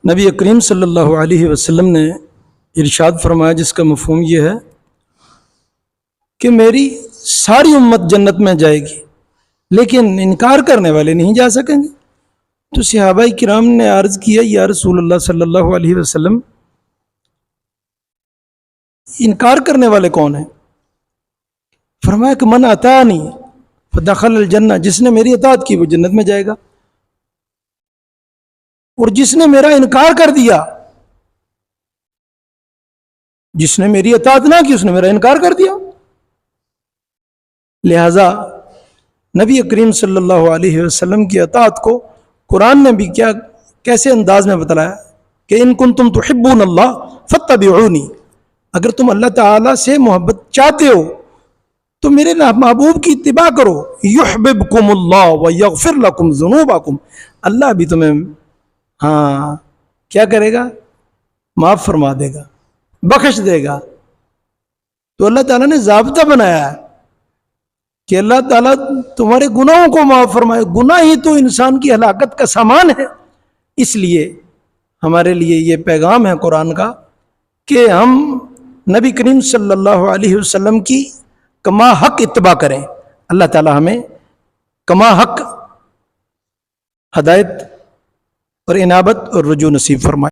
نبی کریم صلی اللہ علیہ وسلم نے ارشاد فرمایا، جس کا مفہوم یہ ہے کہ میری ساری امت جنت میں جائے گی لیکن انکار کرنے والے نہیں جا سکیں گے۔ تو صحابہ کرام نے عرض کیا، یا رسول اللہ صلی اللہ علیہ وسلم، انکار کرنے والے کون ہیں؟ فرمایا کہ من اطاعنی فدخل الجنہ، جس نے میری اطاعت کی وہ جنت میں جائے گا، اور جس نے میرا انکار کر دیا، جس نے میری اطاعت نہ کی اس نے میرا انکار کر دیا۔ لہذا نبی کریم صلی اللہ علیہ وسلم کی اطاعت کو قرآن نے بھی کیسے انداز میں بتلایا کہ ان کنتم تحبون اللہ فاتبعونی، اگر تم اللہ تعالیٰ سے محبت چاہتے ہو تو میرے محبوب کی اتباع کرو، یحببکم اللہ ویغفر لکم ذنوبکم، اللہ بھی تمہیں کیا کرے گا؟ معاف فرما دے گا، بخش دے گا۔ تو اللہ تعالیٰ نے ضابطہ بنایا ہے کہ اللہ تعالیٰ تمہارے گناہوں کو معاف فرمائے۔ گناہ ہی تو انسان کی ہلاکت کا سامان ہے۔ اس لیے ہمارے لیے یہ پیغام ہے قرآن کا کہ ہم نبی کریم صلی اللہ علیہ وسلم کی کما حق اتباع کریں۔ اللہ تعالیٰ ہمیں کما حق ہدایت اور انابت اور رجوع نصیب فرمائے۔